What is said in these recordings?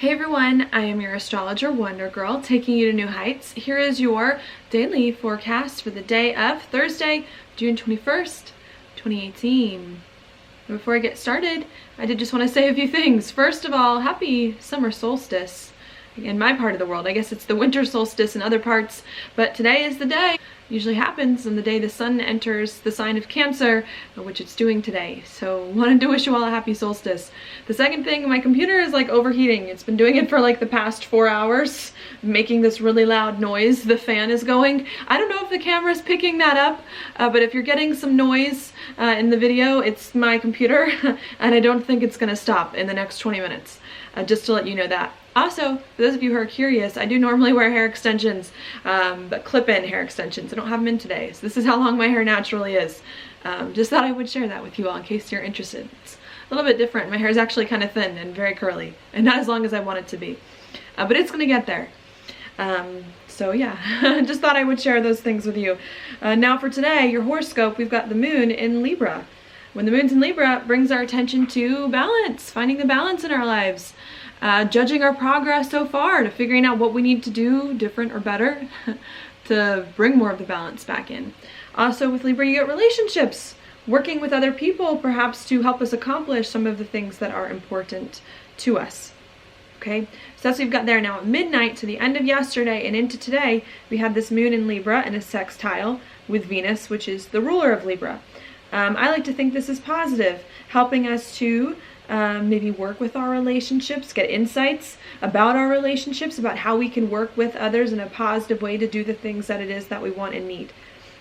Hey everyone, I am your astrologer Wonder Girl, taking you to new heights. Here is your daily forecast for the day of Thursday, June 21st, 2018. And before I get started, I did just want to say a few things. First of all, happy Summer Solstice. In my part of the world, I guess it's the winter solstice in other parts, but today is the day. It usually happens on the day the sun enters the sign of Cancer, which it's doing today. So wanted to wish you all a happy solstice. The second thing, my computer is like overheating. It's been doing it for like the past 4 hours, making this really loud noise. The fan is going. I don't know if the camera's picking that up, but if you're getting some noise in the video, it's my computer, and I don't think it's gonna stop in the next 20 minutes, just to let you know that. Also, for those of you who are curious, I do normally wear hair extensions, but clip-in hair extensions. I don't have them in today, so this is how long my hair naturally is. Just thought I would share that with you all in case you're interested. It's a little bit different. My hair is actually kind of thin and very curly, and not as long as I want it to be. But it's gonna get there. So yeah, just thought I would share those things with you. Now for today, your horoscope, we've got the moon in Libra. When the moon's in Libra, it brings our attention to balance, finding the balance in our lives. Judging our progress so far, to figuring out what we need to do different or better to bring more of the balance back in. Also with Libra, you get relationships, working with other people perhaps to help us accomplish some of the things that are important to us. Okay, so that's what we've got there. Now at midnight, to the end of yesterday and into today, we had this moon in Libra in a sextile with Venus, which is the ruler of Libra. I like to think this is positive, helping us to maybe work with our relationships, get insights about our relationships, about how we can work with others in a positive way to do the things that it is that we want and need.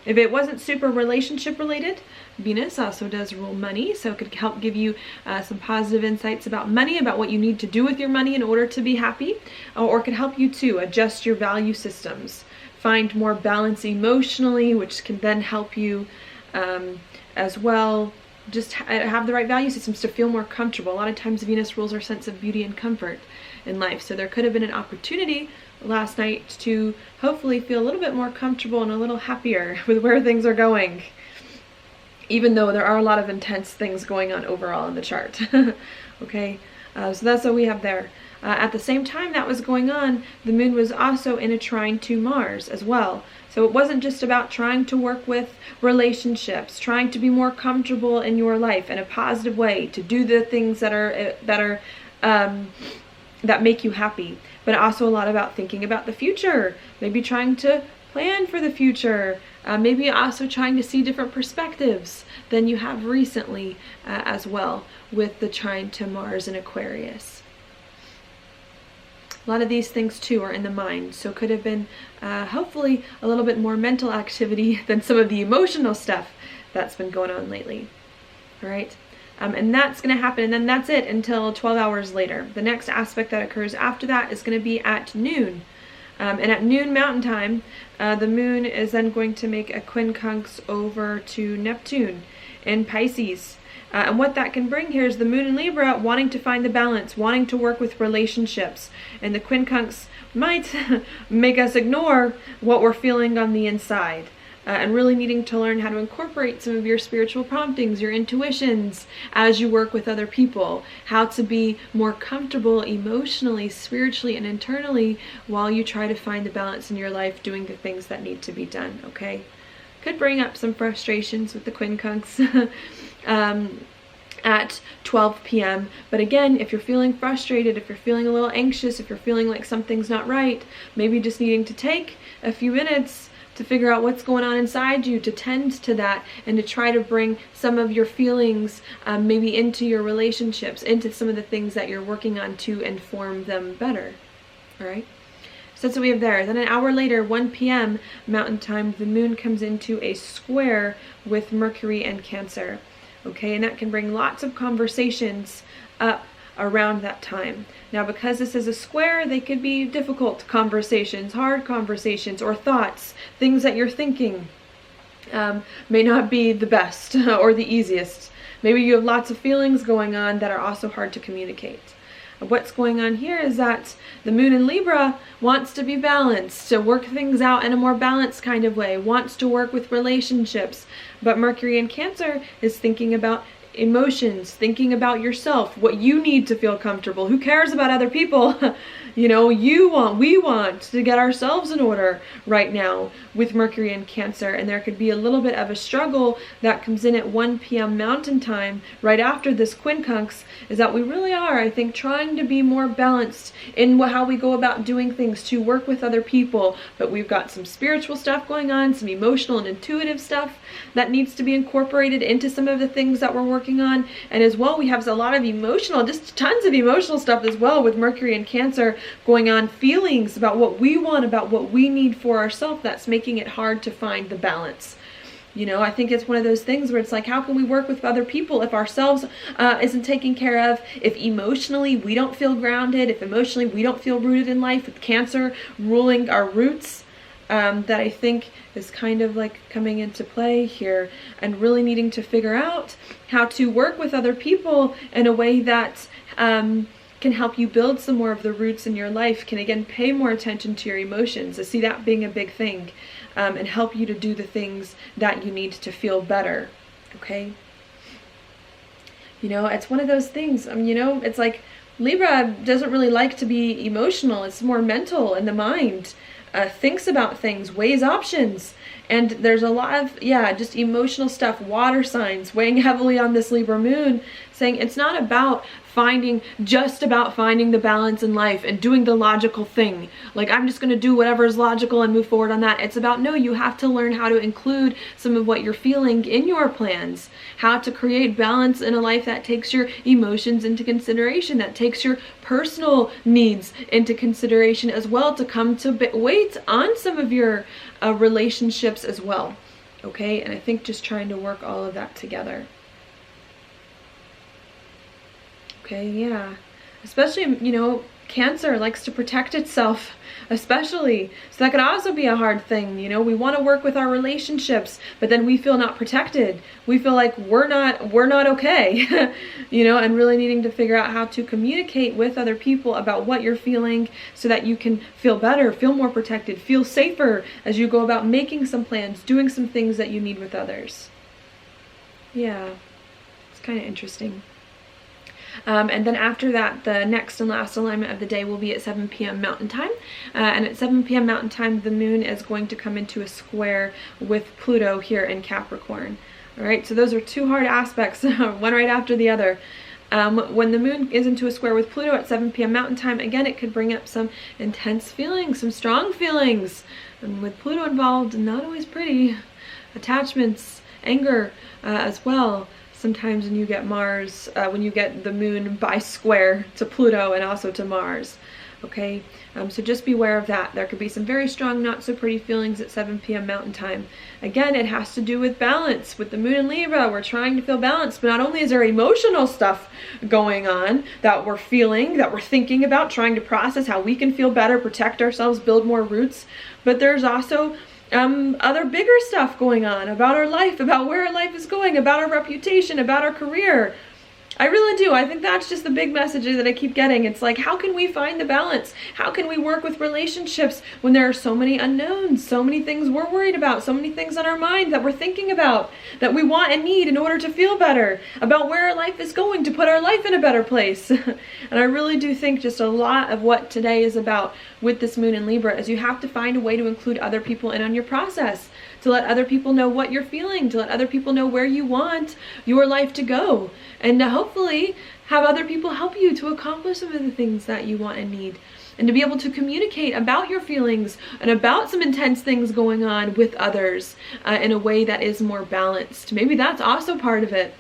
If it wasn't super relationship related, Venus also does rule money, so it could help give you some positive insights about money, about what you need to do with your money in order to be happy, or it could help you to adjust your value systems, find more balance emotionally, which can then help you as well just have the right value systems to feel more comfortable. A lot of times Venus rules our sense of beauty and comfort in life, so there could have been an opportunity last night to hopefully feel a little bit more comfortable and a little happier with where things are going, even though there are a lot of intense things going on overall in the chart. Okay, so that's what we have there. At the same time that was going on, the moon was also in a trine to Mars as well. So it wasn't just about trying to work with relationships, trying to be more comfortable in your life in a positive way, to do the things that make you happy, but also a lot about thinking about the future, maybe trying to plan for the future, maybe also trying to see different perspectives than you have recently as well with the trine to Mars in Aquarius. A lot of these things too are in the mind, so it could have been hopefully a little bit more mental activity than some of the emotional stuff that's been going on lately. All right, and that's going to happen, and then that's it until 12 hours later. The next aspect that occurs after that is going to be at noon. And at noon Mountain Time, the moon is then going to make a quincunx over to Neptune in Pisces. And what that can bring here is the moon in Libra wanting to find the balance, wanting to work with relationships. And the quincunx might make us ignore what we're feeling on the inside. And really needing to learn how to incorporate some of your spiritual promptings, your intuitions, as you work with other people. How to be more comfortable emotionally, spiritually, and internally while you try to find the balance in your life doing the things that need to be done, okay? Could bring up some frustrations with the quincunx at 12 p.m. But again, if you're feeling frustrated, if you're feeling a little anxious, if you're feeling like something's not right, maybe just needing to take a few minutes to figure out what's going on inside you, to tend to that, and to try to bring some of your feelings maybe into your relationships, into some of the things that you're working on to inform them better. All right? So that's what we have there. Then an hour later, 1 p.m. Mountain Time, the moon comes into a square with Mercury and Cancer. Okay, and that can bring lots of conversations up around that time. Now, because this is a square, they could be difficult conversations, hard conversations, or thoughts, things that you're thinking may not be the best or the easiest. Maybe you have lots of feelings going on that are also hard to communicate. What's going on here is that the moon in Libra wants to be balanced, to work things out in a more balanced kind of way, wants to work with relationships. But Mercury in Cancer is thinking about emotions, thinking about yourself, what you need to feel comfortable. Who cares about other people? You know, we want to get ourselves in order right now with Mercury in Cancer, and there could be a little bit of a struggle that comes in at 1 p.m. Mountain Time right after this quincunx, is that we really are, I think, trying to be more balanced in how we go about doing things to work with other people, but we've got some spiritual stuff going on, some emotional and intuitive stuff that needs to be incorporated into some of the things that we're working on, and as well we have a lot of emotional, just tons of emotional stuff as well with Mercury in Cancer going on, feelings about what we want, about what we need for ourselves, that's making it hard to find the balance. You know, I think it's one of those things where it's like, how can we work with other people if ourselves isn't taken care of, if emotionally we don't feel grounded, if emotionally we don't feel rooted in life, with Cancer ruling our roots, that I think is kind of like coming into play here, and really needing to figure out how to work with other people in a way that can help you build some more of the roots in your life, can again pay more attention to your emotions. I see that being a big thing, and help you to do the things that you need to feel better, okay? You know, it's one of those things, you know, it's like Libra doesn't really like to be emotional. It's more mental, in the mind, thinks about things, weighs options. And there's a lot of, just emotional stuff, water signs weighing heavily on this Libra moon, saying it's not about just about finding the balance in life and doing the logical thing. Like, I'm just going to do whatever is logical and move forward on that. It's about, no, you have to learn how to include some of what you're feeling in your plans, how to create balance in a life that takes your emotions into consideration, that takes your personal needs into consideration as well, to come to weight on some of your relationships as well, okay? And I think just trying to work all of that together. Okay, yeah. Especially, you know, Cancer likes to protect itself, especially. So that could also be a hard thing, you know. We want to work with our relationships, but then we feel not protected. We feel like we're not okay, you know, and really needing to figure out how to communicate with other people about what you're feeling so that you can feel better, feel more protected, feel safer as you go about making some plans, doing some things that you need with others. Yeah, it's kind of interesting. And then after that, the next and last alignment of the day will be at 7 p.m. Mountain Time. And at 7 p.m. Mountain Time, the moon is going to come into a square with Pluto here in Capricorn. All right, so those are two hard aspects, one right after the other. When the moon is into a square with Pluto at 7 p.m. Mountain Time, again, it could bring up some intense feelings, some strong feelings. And with Pluto involved, not always pretty. Attachments, anger as well. Sometimes when you get Mars, when you get the moon by square to Pluto and also to Mars, okay? So just beware of that. There could be some very strong, not so pretty feelings at 7 p.m. Mountain Time. Again, it has to do with balance. With the moon in Libra, we're trying to feel balanced, but not only is there emotional stuff going on that we're feeling, that we're thinking about, trying to process how we can feel better, protect ourselves, build more roots, but there's also other bigger stuff going on about our life, about where our life is going, about our reputation, about our career. I really do. I think that's just the big message that I keep getting. It's like, how can we find the balance? How can we work with relationships when there are so many unknowns, so many things we're worried about, so many things on our mind that we're thinking about, that we want and need in order to feel better, about where our life is going, to put our life in a better place. And I really do think just a lot of what today is about with this moon in Libra is you have to find a way to include other people in on your process, to let other people know what you're feeling, to let other people know where you want your life to go, and to hopefully have other people help you to accomplish some of the things that you want and need, and to be able to communicate about your feelings and about some intense things going on with others in a way that is more balanced. Maybe that's also part of it.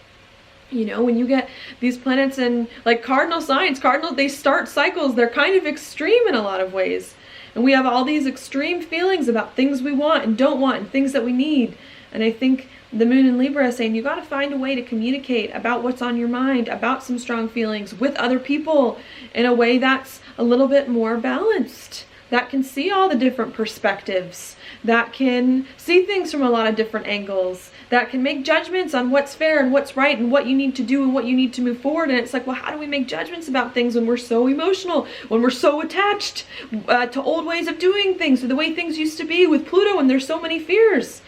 You know, when you get these planets in like cardinal signs, they start cycles, they're kind of extreme in a lot of ways. And we have all these extreme feelings about things we want and don't want and things that we need. And I think the moon in Libra is saying you got to find a way to communicate about what's on your mind, about some strong feelings with other people in a way that's a little bit more balanced, that can see all the different perspectives, that can see things from a lot of different angles, that can make judgments on what's fair and what's right and what you need to do and what you need to move forward. And it's like, well, how do we make judgments about things when we're so emotional, when we're so attached to old ways of doing things, or the way things used to be with Pluto, and there's so many fears?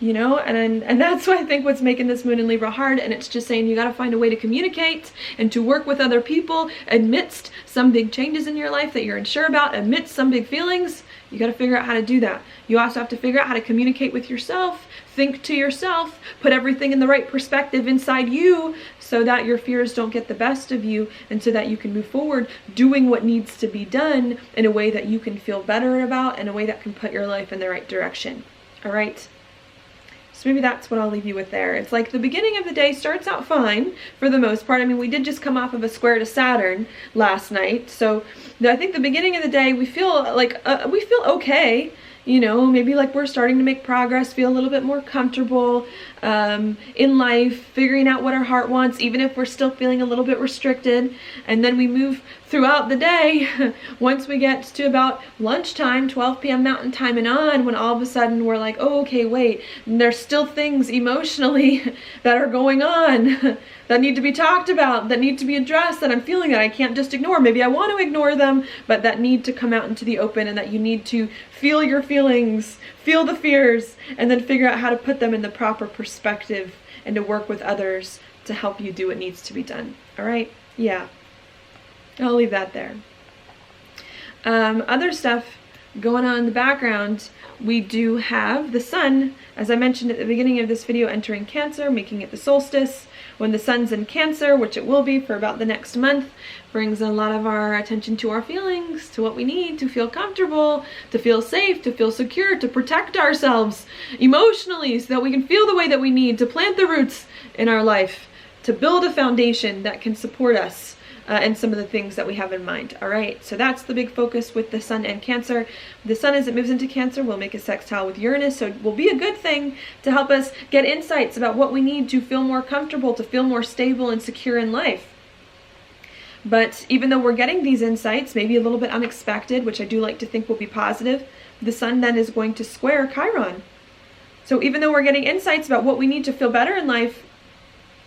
you know, and that's why I think what's making this moon in Libra hard. And it's just saying you got to find a way to communicate and to work with other people amidst some big changes in your life that you're unsure about, amidst some big feelings. You got to figure out how to do that. You also have to figure out how to communicate with yourself, think to yourself, put everything in the right perspective inside you so that your fears don't get the best of you, and so that you can move forward doing what needs to be done in a way that you can feel better about, in a way that can put your life in the right direction. All right? So maybe that's what I'll leave you with there. It's like the beginning of the day starts out fine for the most part. I mean, we did just come off of a square to Saturn last night. So I think the beginning of the day, we feel like, we feel okay. You know, maybe like we're starting to make progress, feel a little bit more comfortable in life, figuring out what our heart wants, even if we're still feeling a little bit restricted. And then we move throughout the day, once we get to about lunchtime, 12 p.m. Mountain Time and on, when all of a sudden we're like, oh, okay, wait, there's still things emotionally that are going on that need to be talked about, that need to be addressed, that I'm feeling that I can't just ignore. Maybe I want to ignore them, but that need to come out into the open, and that you need to feel your feelings, feel the fears, and then figure out how to put them in the proper perspective and to work with others to help you do what needs to be done. All right? Yeah. I'll leave that there. Other stuff going on in the background, we do have the sun, as I mentioned at the beginning of this video, entering Cancer, making it the solstice. When the sun's in Cancer, which it will be for about the next month, brings a lot of our attention to our feelings, to what we need to feel comfortable, to feel safe, to feel secure, to protect ourselves emotionally so that we can feel the way that we need, to plant the roots in our life, to build a foundation that can support us and some of the things that we have in mind. All right, so that's the big focus with the sun and Cancer. The sun, as it moves into Cancer, will make a sextile with Uranus, so it will be a good thing to help us get insights about what we need to feel more comfortable, to feel more stable and secure in life. But even though we're getting these insights, maybe a little bit unexpected, which I do like to think will be positive, the sun then is going to square Chiron. So even though we're getting insights about what we need to feel better in life,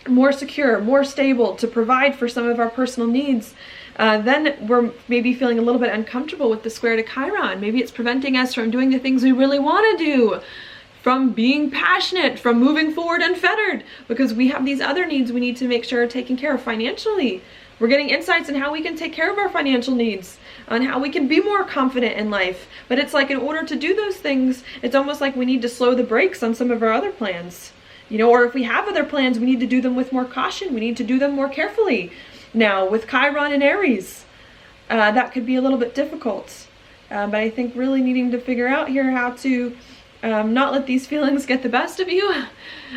more secure, more stable, to provide for some of our personal needs, then we're maybe feeling a little bit uncomfortable with the square to Chiron. Maybe it's preventing us from doing the things we really want to do, from being passionate, from moving forward unfettered, because we have these other needs we need to make sure are taken care of financially. We're getting insights on how we can take care of our financial needs, on how we can be more confident in life. But it's like, in order to do those things, it's almost like we need to slow the brakes on some of our other plans. You know, or if we have other plans, we need to do them with more caution. We need to do them more carefully. Now, with Chiron and Aries, that could be a little bit difficult. But I think really needing to figure out here how to not let these feelings get the best of you,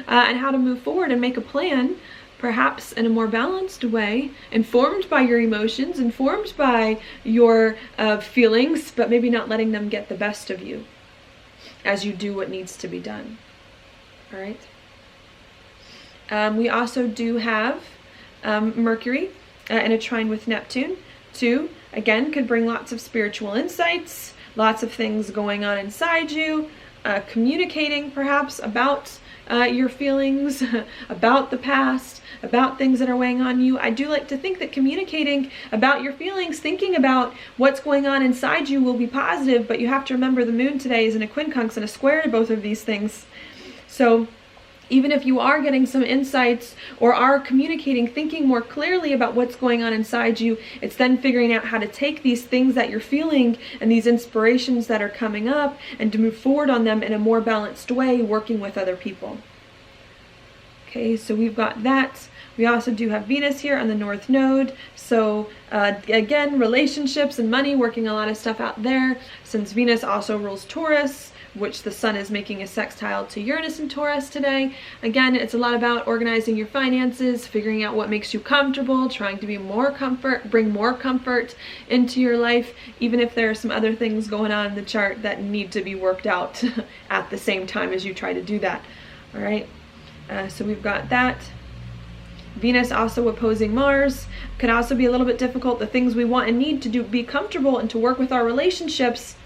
and how to move forward and make a plan, perhaps in a more balanced way, informed by your emotions, informed by your feelings, but maybe not letting them get the best of you as you do what needs to be done. All right? We also do have Mercury in a trine with Neptune, too. Again, could bring lots of spiritual insights, lots of things going on inside you, communicating perhaps about your feelings, about the past, about things that are weighing on you. I do like to think that communicating about your feelings, thinking about what's going on inside you, will be positive, but you have to remember the moon today is in a quincunx and a square to both of these things. So even if you are getting some insights or are communicating, thinking more clearly about what's going on inside you, it's then figuring out how to take these things that you're feeling and these inspirations that are coming up and to move forward on them in a more balanced way, working with other people. Okay, so we've got that. We also do have Venus here on the North Node. So again, relationships and money, working a lot of stuff out there. Since Venus also rules Taurus, which the sun is making a sextile to Uranus in Taurus today. Again, it's a lot about organizing your finances, figuring out what makes you comfortable, trying to be more comfort, bring more comfort into your life, even if there are some other things going on in the chart that need to be worked out at the same time as you try to do that. All right, so we've got that. Venus also opposing Mars could also be a little bit difficult. The things we want and need to do, be comfortable and to work with our relationships,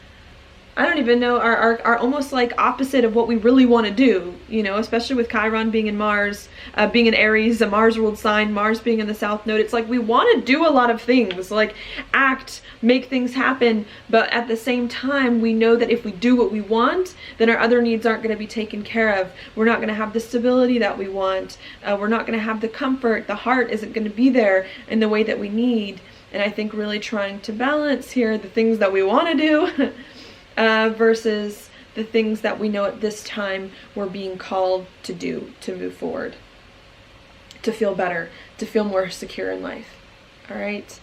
I don't even know, are almost like opposite of what we really want to do, you know, especially with Chiron being in Mars, being in Aries, a Mars ruled sign, Mars being in the South Node. It's like we want to do a lot of things, like act, make things happen, but at the same time, we know that if we do what we want, then our other needs aren't going to be taken care of. We're not going to have the stability that we want. We're not going to have the comfort. The heart isn't going to be there in the way that we need. And I think really trying to balance here the things that we want to do versus the things that we know at this time we're being called to do, to move forward, to feel better, to feel more secure in life. All right.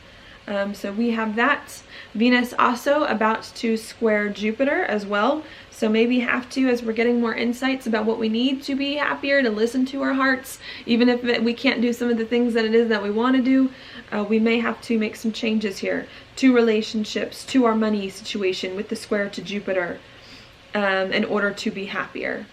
So we have that. Venus also about to square Jupiter as well. So maybe have to, as we're getting more insights about what we need to be happier, to listen to our hearts, even if we can't do some of the things that it is that we want to do, we may have to make some changes here to relationships, to our money situation with the square to Jupiter, in order to be happier.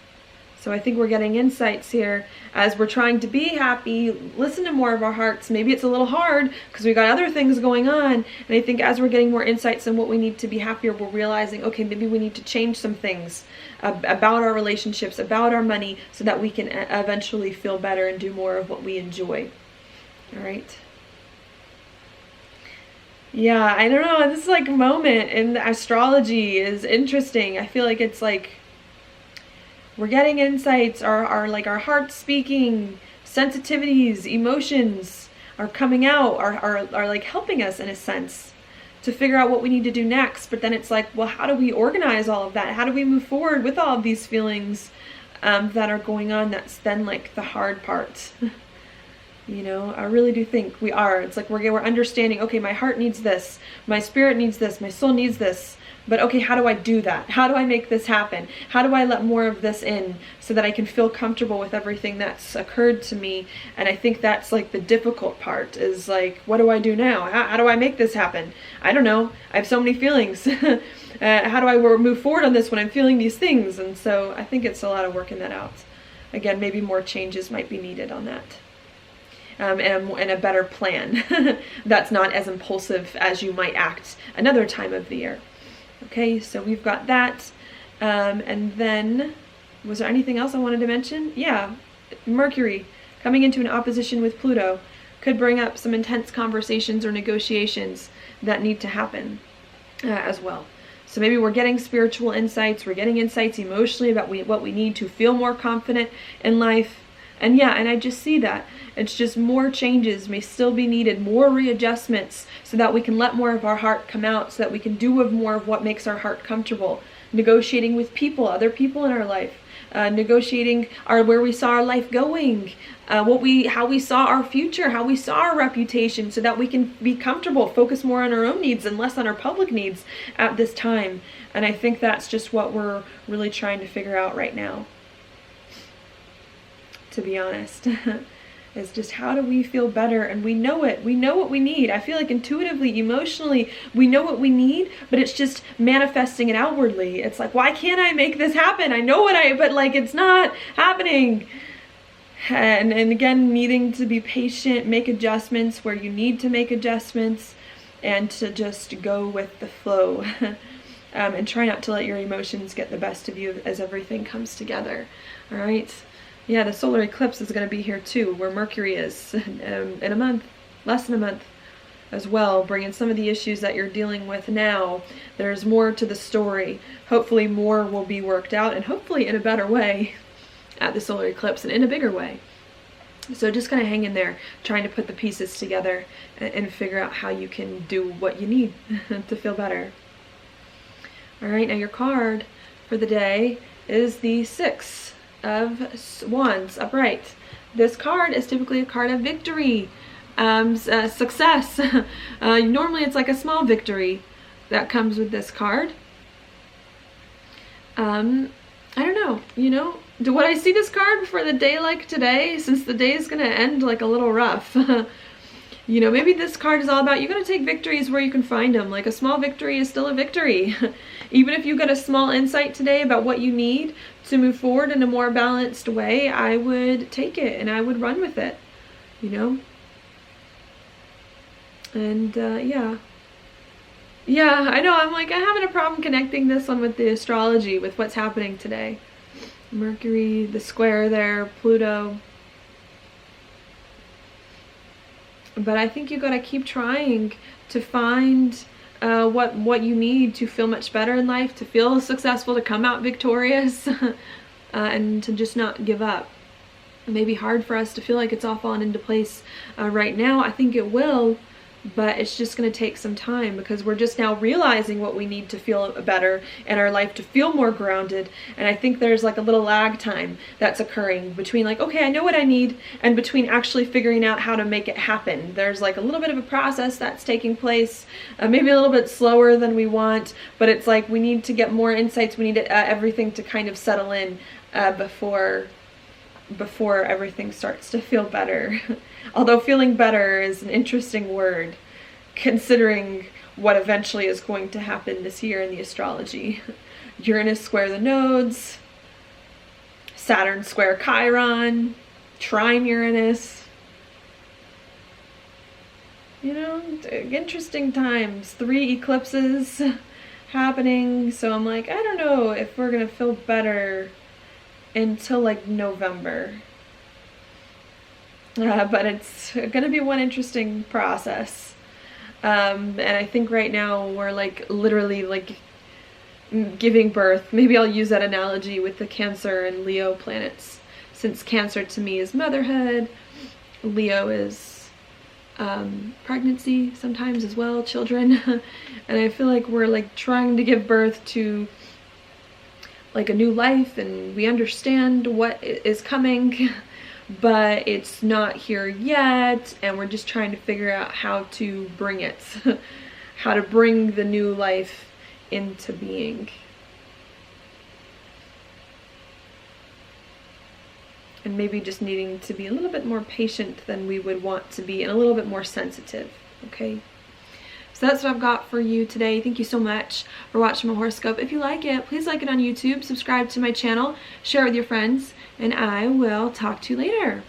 So I think we're getting insights here as we're trying to be happy, listen to more of our hearts. Maybe it's a little hard because we got other things going on. And I think as we're getting more insights on what we need to be happier, we're realizing, okay, maybe we need to change some things about our relationships, about our money, so that we can eventually feel better and do more of what we enjoy. All right. Yeah, I don't know. This like moment in astrology is interesting. I feel like it's like we're getting insights, our like our heart speaking, sensitivities, emotions are coming out, are like helping us in a sense to figure out what we need to do next. But then it's like, well, how do we organize all of that? How do we move forward with all of these feelings that are going on? That's then like the hard part. You know, I really do think we are. It's like we're understanding, okay, my heart needs this, my spirit needs this, my soul needs this. But okay, how do I do that? How do I make this happen? How do I let more of this in so that I can feel comfortable with everything that's occurred to me? And I think that's like the difficult part, is like, what do I do now? How do I make this happen? I don't know. I have so many feelings. How do I move forward on this when I'm feeling these things? And so I think it's a lot of working that out. Again, maybe more changes might be needed on that. And a better plan that's not as impulsive as you might act another time of the year. Okay, so we've got that. And then, was there anything else I wanted to mention? Yeah, Mercury coming into an opposition with Pluto could bring up some intense conversations or negotiations that need to happen as well. So maybe we're getting spiritual insights, we're getting insights emotionally about what we need to feel more confident in life. And yeah, and I just see that. It's just more changes may still be needed, more readjustments, so that we can let more of our heart come out, so that we can do more of what makes our heart comfortable. Negotiating with people, other people in our life. Negotiating where we saw our life going, how we saw our future, how we saw our reputation, so that we can be comfortable, focus more on our own needs and less on our public needs at this time. And I think that's just what we're really trying to figure out right now, to be honest. Is just how do we feel better? And we know it. We know what we need. I feel like intuitively, emotionally, we know what we need, but it's just manifesting it outwardly. It's like, why can't I make this happen? I know but like it's not happening. And again, needing to be patient, make adjustments where you need to make adjustments, and to just go with the flow. And try not to let your emotions get the best of you as everything comes together. All right. Yeah, the solar eclipse is going to be here too, where Mercury is in a month, less than a month as well, bringing some of the issues that you're dealing with now. There's more to the story. Hopefully more will be worked out, and hopefully in a better way at the solar eclipse and in a bigger way. So just kind of hang in there, trying to put the pieces together and figure out how you can do what you need to feel better. All right, now your card for the day is the Six of Wands upright. This card is typically a card of victory, success. Normally it's like a small victory that comes with this card. I don't know, you know, would I see this card for the day like today, since the day is going to end like a little rough? You know, maybe this card is all about you got to take victories where you can find them. Like a small victory is still a victory. Even if you got a small insight today about what you need to move forward in a more balanced way, I would take it and I would run with it, you know? And yeah. Yeah, I know. I'm like, I'm having a problem connecting this one with the astrology, with what's happening today. Mercury, the square there, Pluto. But I think you gotta keep trying to find what you need to feel much better in life, to feel successful, to come out victorious, and to just not give up. It may be hard for us to feel like it's all fallen into place right now. I think it will, but it's just going to take some time because we're just now realizing what we need to feel better in our life, to feel more grounded. And I think there's like a little lag time that's occurring between like, okay, I know what I need, and between actually figuring out how to make it happen. There's like a little bit of a process that's taking place, maybe a little bit slower than we want, but it's like we need to get more insights. We need everything to kind of settle in before everything starts to feel better. Although feeling better is an interesting word, considering what eventually is going to happen this year in the astrology. Uranus square the nodes, Saturn square Chiron, trine Uranus. You know, interesting times. 3 eclipses happening, so I'm like, I don't know if we're gonna feel better until like November. But it's gonna be one interesting process. And I think right now we're like literally like giving birth. Maybe I'll use that analogy with the Cancer and Leo planets, since Cancer to me is motherhood, Leo is pregnancy sometimes as well, children. And I feel like we're like trying to give birth to like a new life, and we understand what is coming, but it's not here yet, and we're just trying to figure out how to bring it, how to bring the new life into being. And maybe just needing to be a little bit more patient than we would want to be, and a little bit more sensitive, okay? So that's what I've got for you today. Thank you so much for watching my horoscope. If you like it, please like it on YouTube, subscribe to my channel, share it with your friends, and I will talk to you later.